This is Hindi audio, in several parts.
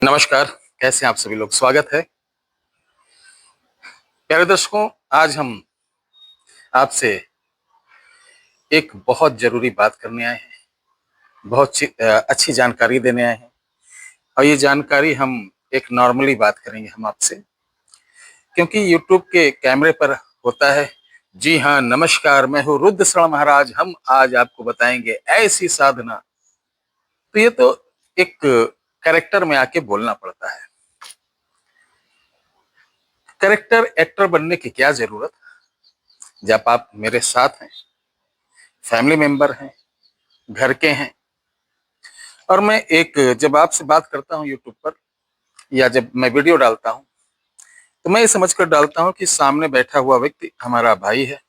नमस्कार। कैसे हैं आप सभी लोग? स्वागत है। प्यारे दर्शकों, आज हम आपसे एक बहुत जरूरी बात करने आए हैं। अच्छी जानकारी देने आए हैं। और ये जानकारी हम एक नॉर्मली बात करेंगे हम आपसे, क्योंकि यूट्यूब के कैमरे पर होता है। जी हाँ, नमस्कार, मैं हूँ रुद्र महाराज। हम आज आपको बताएंगे ऐसी साधना। तो ये तो एक कैरेक्टर में आके बोलना पड़ता है। कैरेक्टर एक्टर बनने की क्या जरूरत, जब आप मेरे साथ हैं, फैमिली मेंबर हैं, घर के हैं। और मैं एक जब आपसे बात करता हूं यूट्यूब पर, या जब मैं वीडियो डालता हूं, तो मैं ये समझकर डालता हूं कि सामने बैठा हुआ व्यक्ति हमारा भाई है,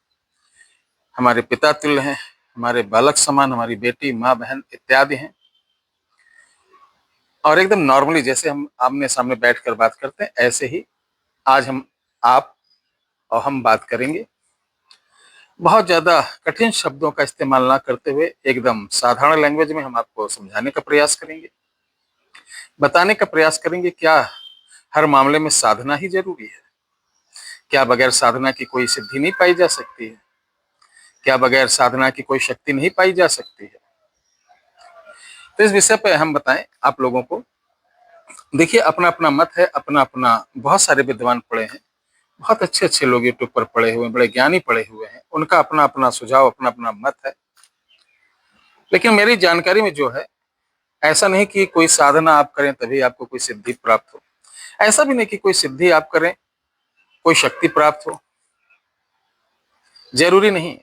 हमारे पिता तुल्य हैं, हमारे बालक समान, हमारी बेटी, माँ, बहन इत्यादि हैं। और एकदम नॉर्मली जैसे हम आमने सामने बैठकर बात करते हैं, ऐसे ही आज आप और हम बात करेंगे। बहुत ज्यादा कठिन शब्दों का इस्तेमाल ना करते हुए एकदम साधारण लैंग्वेज में हम आपको समझाने का प्रयास करेंगे, बताने का प्रयास करेंगे। क्या हर मामले में साधना ही जरूरी है? क्या बगैर साधना की कोई सिद्धि नहीं पाई जा सकती है? क्या बगैर साधना की कोई शक्ति नहीं पाई जा सकती है? तो इस विषय पे हम बताएं आप लोगों को। देखिए, अपना अपना मत है, अपना अपना। बहुत सारे विद्वान पढ़े हैं, बहुत अच्छे अच्छे लोग यूट्यूब पर पढ़े हुए हैं, बड़े ज्ञानी पढ़े हुए हैं, उनका अपना अपना सुझाव, अपना अपना मत है। लेकिन मेरी जानकारी में जो है, ऐसा नहीं कि कोई साधना आप करें तभी आपको कोई सिद्धि प्राप्त हो। ऐसा भी नहीं कि कोई सिद्धि आप करें कोई शक्ति प्राप्त हो। जरूरी नहीं।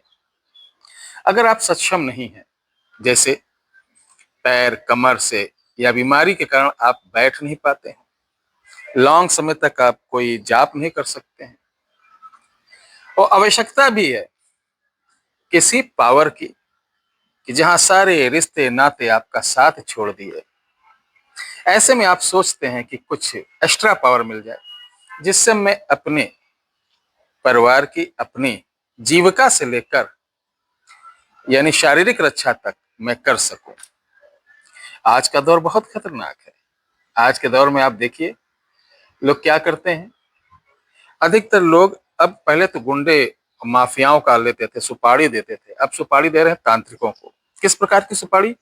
अगर आप सक्षम नहीं हैं, जैसे पैर कमर से या बीमारी के कारण आप बैठ नहीं पाते हैं, लॉन्ग समय तक आप कोई जाप नहीं कर सकते हैं, और आवश्यकता भी है किसी पावर की, कि जहां सारे रिश्ते नाते आपका साथ छोड़ दिए, ऐसे में आप सोचते हैं कि कुछ एक्स्ट्रा पावर मिल जाए, जिससे मैं अपने परिवार की, अपनी जीविका से लेकर यानी शारीरिक रक्षा तक मैं कर सकूं। आज का दौर बहुत खतरनाक है। आज के दौर में आप देखिए, लोग क्या करते हैं। अधिकतर लोग, अब पहले तो गुंडे माफियाओं का लेते थे, सुपारी देते थे, अब सुपारी दे रहे हैं तांत्रिकों को। किस प्रकार की सुपारी?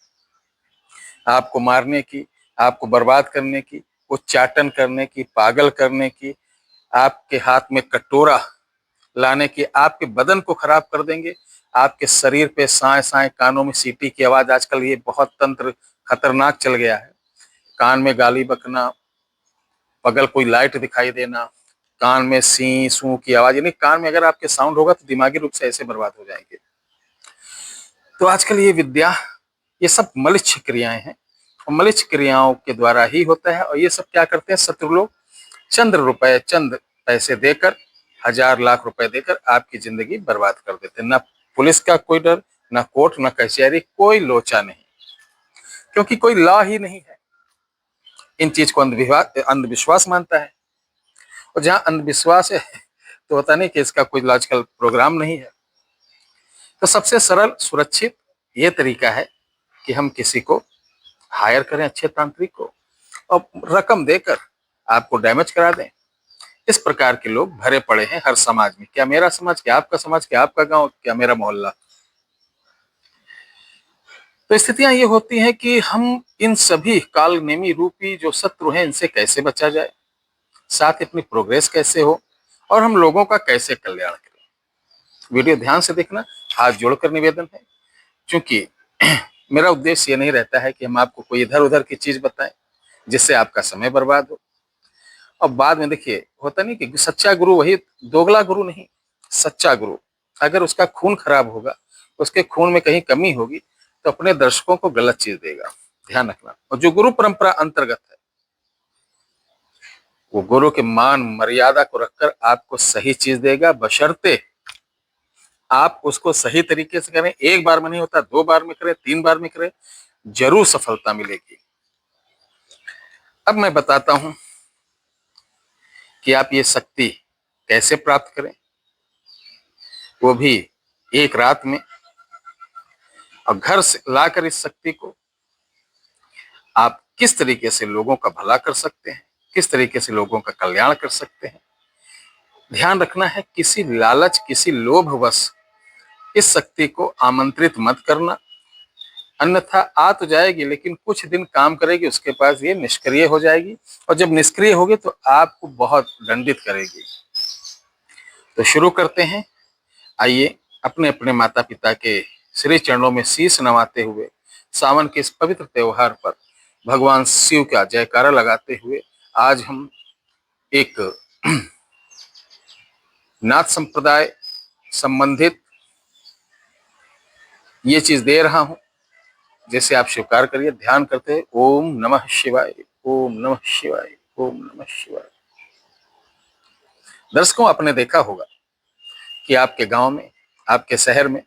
आपको मारने की, आपको बर्बाद करने की, उच्चाटन करने की, पागल करने की, आपके हाथ में कटोरा लाने की, आपके बदन को खराब कर देंगे। आपके शरीर पे साए साए, कानों में सीटी की आवाज। आजकल ये बहुत तंत्र खतरनाक चल गया है। कान में गाली बकना, बगल कोई लाइट दिखाई देना, कान में सी सू की आवाज। यानी कान में अगर आपके साउंड होगा तो दिमागी रूप से ऐसे बर्बाद हो जाएंगे। तो आजकल ये विद्या, ये सब मलिच्छ क्रियाएं हैं, और मलिच्छ क्रियाओं के द्वारा ही होता है। और ये सब क्या करते हैं शत्रु लोग? चंद पैसे देकर, हजार लाख रुपए देकर आपकी जिंदगी बर्बाद कर देते हैं। ना पुलिस का कोई डर, ना कोर्ट, ना कचहरी, कोई लोचा नहीं, क्योंकि कोई लॉ ही नहीं है। इन चीज को अंधविश्वास मानता है। और जहां अंधविश्वास है, तो होता नहीं कि इसका कोई लॉजिकल प्रोग्राम नहीं है। तो सबसे सरल, सुरक्षित ये तरीका है कि हम किसी को हायर करें, अच्छे तांत्रिक को, और रकम देकर आपको डैमेज करा दें। इस प्रकार के लोग भरे पड़े हैं हर समाज में। क्या मेरा समाज, क्या आपका समाज, क्या आपका गांव, क्या मेरा मोहल्ला। तो स्थितियां ये होती हैं कि हम इन सभी कालनेमी रूपी जो शत्रु हैं, इनसे कैसे बचा जाए, साथ ही अपनी प्रोग्रेस कैसे हो, और हम लोगों का कैसे कल्याण करें। वीडियो ध्यान से देखना, हाथ जोड़कर निवेदन है। क्योंकि मेरा उद्देश्य ये नहीं रहता है कि हम आपको कोई इधर उधर की चीज बताएं जिससे आपका समय बर्बाद हो। और बाद में देखिए, होता नहीं कि सच्चा गुरु वही, दोगला गुरु नहीं। सच्चा गुरु, अगर उसका खून खराब होगा, उसके खून में कहीं कमी होगी, तो अपने दर्शकों को गलत चीज देगा। ध्यान रखना। और जो गुरु परंपरा अंतर्गत है, वो गुरु के मान मर्यादा को रखकर आपको सही चीज देगा, बशर्ते आप उसको सही तरीके से करें। एक बार में नहीं होता, 2 बार में करें, 3 बार में करें, जरूर सफलता मिलेगी। अब मैं बताता हूं कि आप ये शक्ति कैसे प्राप्त करें, वो भी एक रात में। और घर से लाकर इस शक्ति को आप किस तरीके से लोगों का भला कर सकते हैं, किस तरीके से लोगों का कल्याण कर सकते हैं। ध्यान रखना है, किसी लालच, किसी लोभवश इस शक्ति को आमंत्रित मत करना, अन्यथा आ तो जाएगी लेकिन कुछ दिन काम करेगी, उसके पास ये निष्क्रिय हो जाएगी, और जब निष्क्रिय होगी तो आपको बहुत दंडित करेगी। तो शुरू करते हैं। आइए अपने अपने माता पिता के श्री चरणों में शीश नवाते हुए सावन के इस पवित्र त्योहार पर भगवान शिव का जयकारा लगाते हुए आज हम एक नाथ संप्रदाय संबंधित ये चीज दे रहा हूं, जैसे आप स्वीकार करिए। ध्यान करते हैं, ओम नमः शिवाय, ओम नमः शिवाय, ओम नमः शिवाय। दर्शकों, आपने देखा होगा कि आपके गांव में, आपके शहर में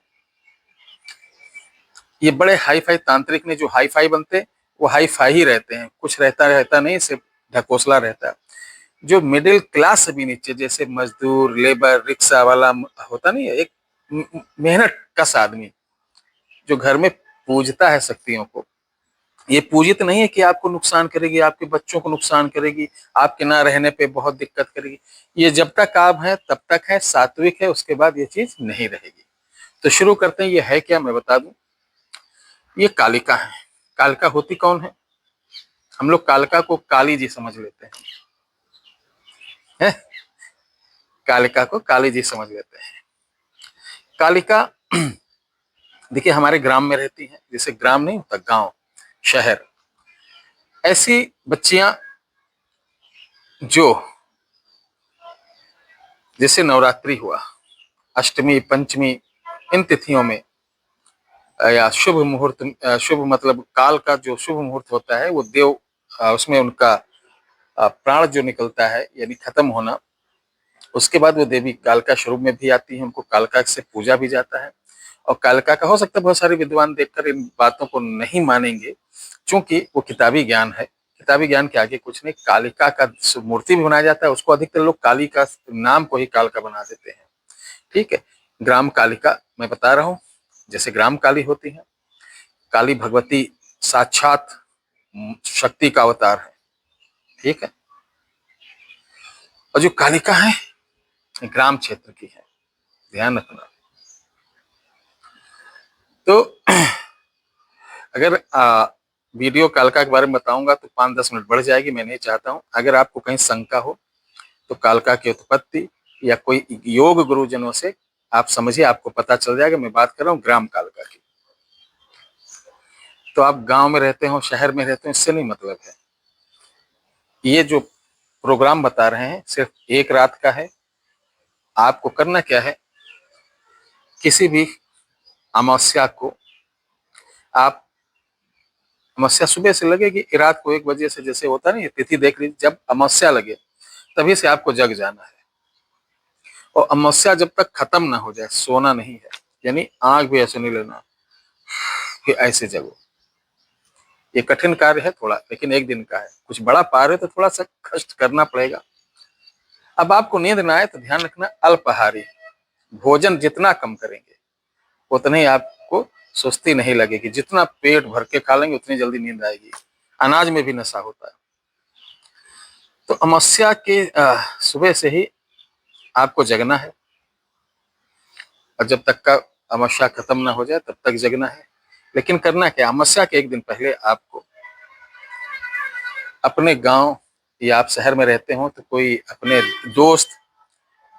ये बड़े हाई फाई तांत्रिक ने जो हाई फाई बनते, वो हाई फाई ही रहते हैं, कुछ रहता नहीं, सिर्फ ढकोसला रहता है। जो मिडिल क्लास से भी नीचे, जैसे मजदूर, लेबर, रिक्शा वाला होता नहीं है, एक मेहनत कश आदमी जो घर में पूजता है शक्तियों को, ये पूजित नहीं है कि आपको नुकसान करेगी, आपके बच्चों को नुकसान करेगी, आपके ना रहने पे बहुत दिक्कत करेगी। ये जब तक आप हैं तब तक है, सात्विक है, उसके बाद ये चीज नहीं रहेगी। तो शुरू करते हैं। ये है क्या, मैं बता दूं। ये कालिका है। कालिका होती कौन है? हम लोग कालिका को काली जी समझ लेते हैं, कालिका को काली जी समझ लेते हैं। कालिका देखिए हमारे ग्राम में रहती है, जैसे ग्राम नहीं होता, गांव, शहर, ऐसी बच्चियां जो, जैसे नवरात्रि हुआ, अष्टमी, पंचमी, इन तिथियों में या शुभ मुहूर्त, शुभ मतलब काल का जो शुभ मुहूर्त होता है, वो देव, उसमें उनका प्राण जो निकलता है यानी खत्म होना, उसके बाद वो देवी कालका स्वरूप में भी आती है, उनको कालका से पूजा भी जाता है। और कालका का हो सकता है बहुत सारे विद्वान देखकर इन बातों को नहीं मानेंगे, क्योंकि वो किताबी ज्ञान है। किताबी ज्ञान के आगे कुछ नहीं। कालिका का मूर्ति भी बनाया जाता है, उसको अधिकतर लोग काली का नाम को ही काल का बना देते हैं। ठीक है, ग्राम कालिका मैं बता रहा हूँ, जैसे ग्राम काली होती है, काली भगवती साक्षात शक्ति का अवतार है। ठीक है, और जो कालिका है ग्राम क्षेत्र की है, ध्यान रखना। तो अगर वीडियो कालका के बारे में बताऊंगा तो 5-10 मिनट बढ़ जाएगी, मैं नहीं चाहता हूं। अगर आपको कहीं शंका हो तो कालका की उत्पत्ति या कोई योग गुरुजनों से आप समझिए, आपको पता चल जाएगा। मैं बात कर रहा हूँ ग्राम कालका की। तो आप गांव में रहते हो, शहर में रहते हो, इससे नहीं मतलब है। ये जो प्रोग्राम बता रहे हैं सिर्फ एक रात का है। आपको करना क्या है, किसी भी अमावस्या को, आप अमावस्या सुबह से लगेगी, रात को 1 बजे से, जैसे होता नहीं, तिथि देख लीजिए, जब अमावस्या लगे तभी से आपको जग जाना है। और अमावस्या जब तक खत्म ना हो जाए, सोना नहीं है, यानी आंख भी ऐसे नहीं लेना कि ऐसे जगो। ये कठिन कार्य है थोड़ा, लेकिन 1 दिन का है। कुछ बड़ा पा रहे तो थोड़ा सा कष्ट करना पड़ेगा। अब आपको नींद ना आए तो ध्यान रखना, अल्पाहारी भोजन जितना कम करेंगे उतने ही आपको सुस्ती नहीं लगेगी। जितना पेट भर के खा लेंगे उतनी जल्दी नींद आएगी। अनाज में भी नशा होता है। तो अमावस्या के सुबह से ही आपको जगना है, और जब तक का अमावस्या खत्म ना हो जाए तब तक जगना है। लेकिन करना क्या, अमावस्या के 1 दिन पहले आपको अपने गांव, या आप शहर में रहते हो तो कोई अपने दोस्त,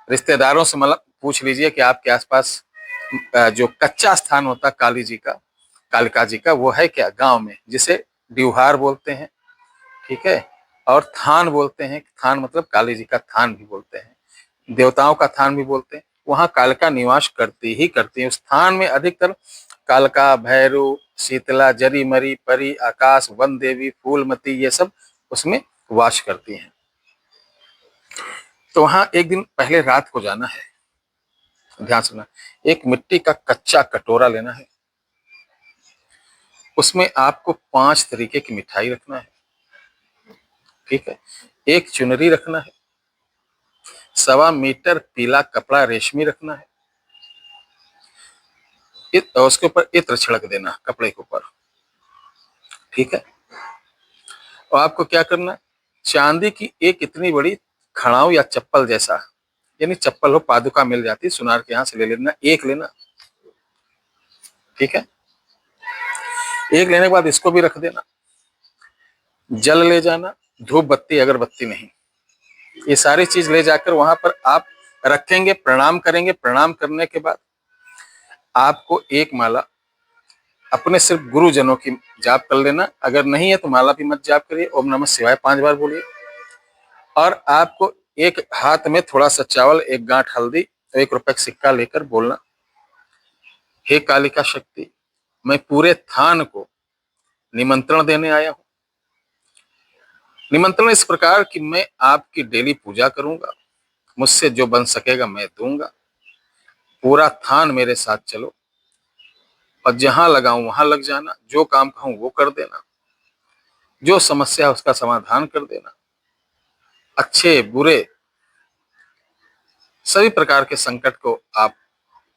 रिश्तेदारों से मतलब पूछ लीजिए कि आपके आसपास जो कच्चा स्थान होता काली जी का, कालिका जी का, वो है क्या गांव में, जिसे ड्यूहार बोलते हैं। ठीक है, और थान बोलते हैं। थान मतलब काली जी का थान भी बोलते हैं, देवताओं का थान भी बोलते हैं। वहां कालिका निवास करती ही करती है। उस थान में अधिकतर कालिका, भैरव, शीतला, जरी मरी, परी, आकाश, वन देवी, फूलमती, ये सब उसमें वास करती हैं। तो वहां 1 दिन पहले रात को जाना है। ध्यान सुनना, एक मिट्टी का कच्चा कटोरा लेना है, उसमें आपको 5 तरीके की मिठाई रखना है। ठीक है, एक चुनरी रखना है, 1.25 मीटर पीला कपड़ा रेशमी रखना है, उसके ऊपर इत्र छिड़क देना कपड़े के ऊपर। ठीक है, और आपको क्या करना, चांदी की एक इतनी बड़ी खड़ाऊ या चप्पल जैसा, यानी चप्पल हो, पादुका मिल जाती सुनार के यहाँ से ले लेना, एक लेना, ठीक है। एक लेने के बाद इसको भी रख देना। जल ले जाना, धूप बत्ती अगरबत्ती नहीं, ये सारी चीज ले जाकर वहां पर आप रखेंगे, प्रणाम करेंगे। प्रणाम करने के बाद आपको एक माला अपने सिर्फ गुरुजनों की जाप कर लेना, अगर नहीं है तो माला भी मत जाप करिए, ओम नमः शिवाय 5 बार बोलिए। और आपको एक हाथ में थोड़ा सा चावल, एक गांठ हल्दी, 1 रुपए का सिक्का लेकर बोलना, हे कालिका शक्ति, मैं पूरे थान को निमंत्रण देने आया हूं। निमंत्रण इस प्रकार कि मैं आपकी डेली पूजा करूंगा, मुझसे जो बन सकेगा मैं दूंगा, पूरा थान मेरे साथ चलो और जहां लगाऊं वहां लग जाना, जो काम कहूं वो कर देना, जो समस्या है उसका समाधान कर देना, अच्छे बुरे सभी प्रकार के संकट को आप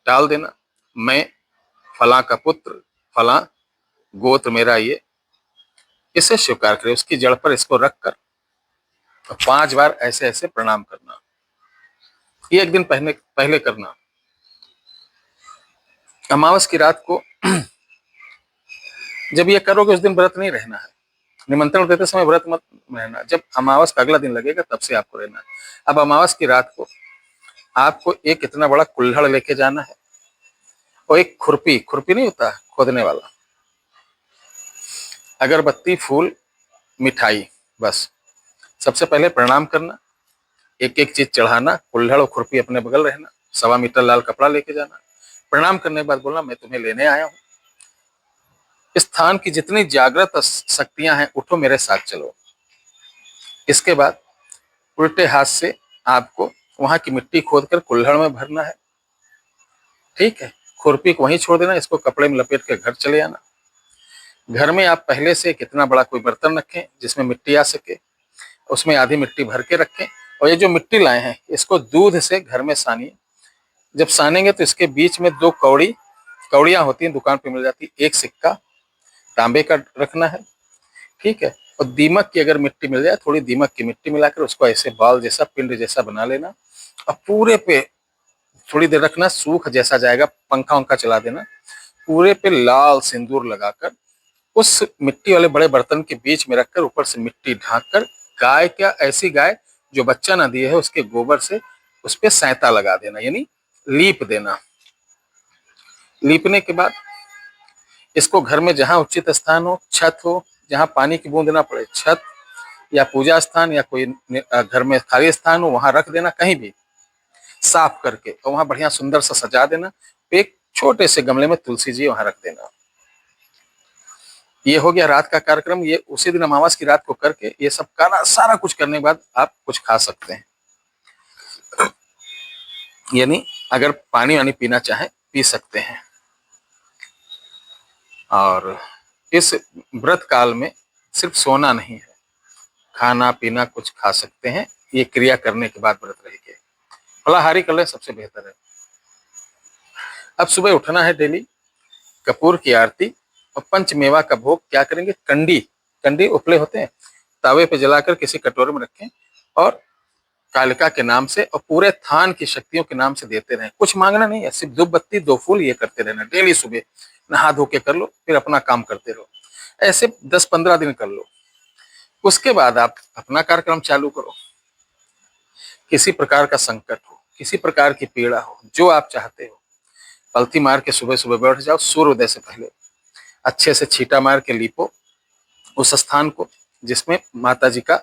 टाल देना। मैं फला का पुत्र, फला गोत्र मेरा ये, इसे स्वीकार करें, उसकी जड़ पर इसको रखकर तो 5 बार ऐसे ऐसे प्रणाम करना। ये एक दिन पहले पहले करना। अमावस की रात को जब ये करोगे उस दिन व्रत नहीं रहना है, निमंत्रण देते समय व्रत मत रहना, जब अमावस का अगला दिन लगेगा तब से आपको रहना है। अब अमावस की रात को आपको एक इतना बड़ा कुल्हड़ लेके जाना है और एक खुरपी, खुरपी नहीं होता खोदने वाला, अगरबत्ती, फूल, मिठाई, बस सबसे पहले प्रणाम करना, एक एक चीज चढ़ाना, कुल्हड़ और खुरपी अपने बगल रहना, 1.25 मीटर लाल कपड़ा लेके जाना। प्रणाम करने के बाद बोलना, मैं तुम्हें लेने आया हूं, इस स्थान की जितनी जागृत शक्तियां हैं उठो मेरे साथ चलो। इसके बाद उल्टे हाथ से आपको वहां की मिट्टी खोदकर कुल्हड़ में भरना है, ठीक है। खुरपी को वहीं छोड़ देना, इसको कपड़े में लपेट के घर चले आना। घर में आप पहले से कितना बड़ा कोई बर्तन रखें जिसमें मिट्टी आ सके, उसमें आधी मिट्टी भर के रखें और ये जो मिट्टी लाए हैं इसको दूध से घर में सानिए। जब सानेंगे तो इसके बीच में 2 कौड़ियां होती हैं, दुकान पे मिल जाती, एक सिक्का तांबे का रखना है, ठीक है। और दीमक की अगर मिट्टी मिल जाए, थोड़ी दीमक की मिट्टी मिलाकर उसको ऐसे बाल जैसा, पिंड जैसा बना लेना और पूरे पे थोड़ी देर रखना, सूख जैसा जाएगा, पंखा उंखा चला देना, पूरे पे लाल सिंदूर लगाकर उस मिट्टी वाले बड़े बर्तन के बीच में रखकर ऊपर से मिट्टी ढांककर, गाय क्या ऐसी गाय जो बच्चा ना दिए है उसके गोबर से उस पे सैंता लगा देना, यानी लीप देना। लीपने के बाद इसको घर में जहां उचित स्थान हो, छत हो, जहां पानी की बूंद ना पड़े, छत या पूजा स्थान या कोई घर में खाली स्थान हो वहां रख देना, कहीं भी साफ करके, और वहां बढ़िया सुंदर सा सजा देना। एक छोटे से गमले में तुलसी जी वहां रख देना। ये हो गया रात का कार्यक्रम। ये उसी दिन अमावस की रात को करके ये सब सारा कुछ करने के बाद आप कुछ खा सकते हैं, यानी अगर पानी वानी पीना चाहे पी सकते हैं। और इस व्रत काल में सिर्फ सोना नहीं है, खाना पीना कुछ खा सकते हैं, ये क्रिया करने के बाद व्रत रहेंगे। फलाहारी कर ले सबसे बेहतर है। अब सुबह उठना है डेली, कपूर की आरती और पंचमेवा का भोग क्या करेंगे, कंडी, कंडी उपले होते हैं, तावे पे जलाकर किसी कटोरे में रखें और कालिका के नाम से और पूरे थान की शक्तियों के नाम से देते रहें। कुछ मांगना नहीं है, सिर्फ 2 बत्ती 2 फूल ये करते रहना डेली। सुबह नहा धो के कर लो, फिर अपना काम करते रहो, ऐसे 10-15 दिन कर लो। उसके बाद आप अपना कार्यक्रम चालू करो। किसी प्रकार का संकट हो, किसी प्रकार की पीड़ा हो, जो आप चाहते हो, पलथी मार के सुबह सुबह बैठ जाओ, सूर्योदय से पहले अच्छे से छींटा मार के लीपो उस स्थान को जिसमें माता जी का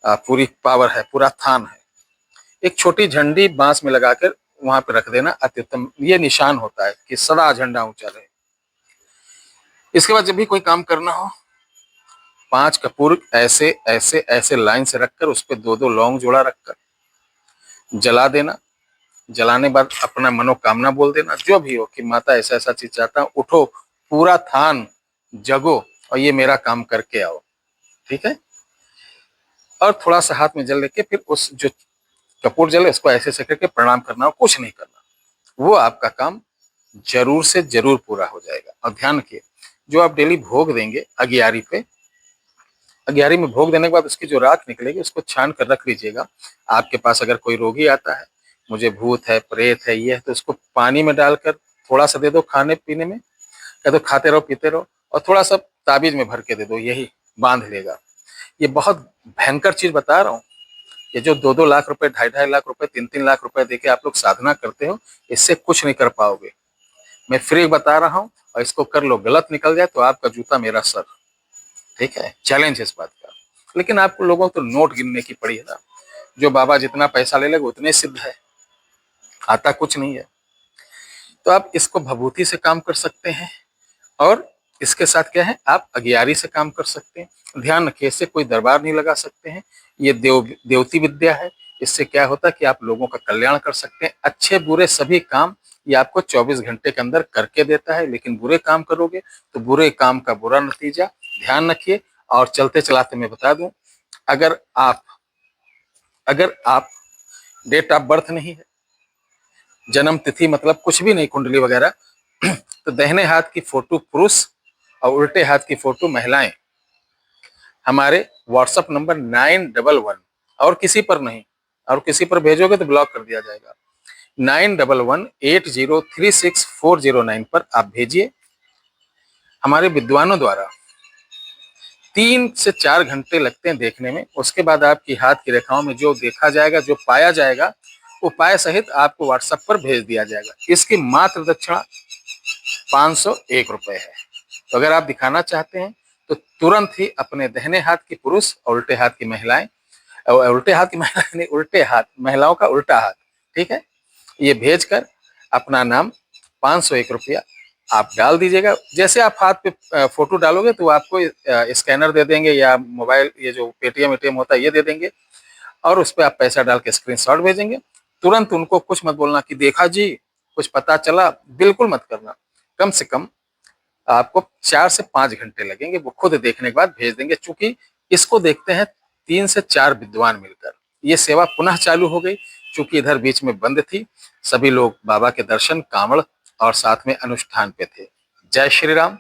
पूरी पावर है, पूरा थान है। एक छोटी झंडी बांस में लगाकर वहां पर रख देना, अति उत्तम। ये निशान होता है कि सदा झंडा ऊंचा रहे। इसके बाद जब भी कोई काम करना हो, 5 कपूर ऐसे ऐसे ऐसे लाइन से रखकर उस पर 2-2 लौंग जोड़ा रखकर जला देना। जलाने बाद अपना मनोकामना बोल देना, जो भी हो कि माता ऐसा ऐसा चीज चाहता हूं, उठो पूरा थान जगो और ये मेरा काम करके आओ, ठीक है। और थोड़ा सा हाथ में जल लेके फिर उस जो कपूर जले उसको ऐसे ऐसे करके प्रणाम करना हो, कुछ नहीं करना, वो आपका काम जरूर से जरूर पूरा हो जाएगा। और ध्यान रखिए, जो आप डेली भोग देंगे अगियारी पे, अगियारी में भोग देने के बाद उसकी जो राख निकलेगी उसको छान कर रख लीजिएगा। आपके पास अगर कोई रोगी आता है, मुझे भूत है, प्रेत है, ये है, तो उसको पानी में डालकर थोड़ा सा दे दो खाने पीने में, या तो खाते रहो पीते रहो, और थोड़ा सा ताबीज में भर के दे दो, यही बांध लेगा। ये बहुत भयंकर चीज बता रहा हूँ। ये जो 2-2 लाख रुपए, 2.5-2.5 लाख रुपए, 3-3 लाख रुपए देके आप लोग साधना करते हो, इससे कुछ नहीं कर पाओगे। मैं फ्री बता रहा हूँ, और इसको कर लो, गलत निकल जाए तो आपका जूता मेरा सर। ठीक है, चैलेंज है इस बात का। लेकिन आपको लोगों को तो नोट गिनने की पड़ी है ना, जो बाबा जितना पैसा ले लेगा उतने सिद्ध है, आता कुछ नहीं है। तो आप इसको भभूति से काम कर सकते हैं, और इसके साथ क्या है, आप अगियारी से काम कर सकते हैं। ध्यान रखिए, इससे कोई दरबार नहीं लगा सकते हैं। ये देवती विद्या है। इससे क्या होता है कि आप लोगों का कल्याण कर सकते हैं। अच्छे बुरे सभी काम ये आपको 24 घंटे के अंदर करके देता है, लेकिन बुरे काम करोगे तो बुरे काम का बुरा नतीजा। ध्यान रखिए। और चलते चलाते मैं बता दूं, अगर आप अगर आप डेट ऑफ बर्थ नहीं है, जन्म तिथि मतलब कुछ भी नहीं, कुंडली वगैरह, तो दाहिने हाथ की फोटो पुरुष और उल्टे हाथ की फोटो महिलाएं हमारे व्हाट्सएप नंबर 911, और किसी पर नहीं, और किसी पर भेजोगे तो ब्लॉक कर दिया जाएगा, 9118036409 पर आप भेजिए। हमारे विद्वानों द्वारा 3 से 4 घंटे लगते हैं देखने में। उसके बाद आपकी हाथ की रेखाओं में जो देखा जाएगा, जो पाया जाएगा, उपाय सहित आपको व्हाट्सएप पर भेज दिया जाएगा। इसकी मात्र दक्षिणा 501 रुपए है। तो अगर आप दिखाना चाहते हैं तो तुरंत ही अपने दाहिने हाथ की पुरुष और उल्टे हाथ की महिलाएं, उल्टे हाथ की महिलाएं नहीं, उल्टे हाथ महिलाओं का उल्टा हाथ, ठीक है, ये भेजकर अपना नाम 501 रुपया आप डाल दीजिएगा। जैसे आप हाथ पे फोटो डालोगे तो आपको स्कैनर दे देंगे, या मोबाइल ये जो पेटीएम एटीएम होता है ये दे देंगे, और उस पर आप पैसा डाल के स्क्रीनशॉट भेजेंगे। तुरंत उनको कुछ मत बोलना कि देखा जी कुछ पता चला, बिल्कुल मत करना। कम से कम आपको 4 से 5 घंटे लगेंगे, वो खुद देखने के बाद भेज देंगे। चूंकि इसको देखते हैं 3 से 4 विद्वान मिलकर। ये सेवा पुनः चालू हो गई, चूंकि इधर बीच में बंद थी। सभी लोग बाबा के दर्शन, कांवड़ और साथ में अनुष्ठान पे थे। जय श्री राम।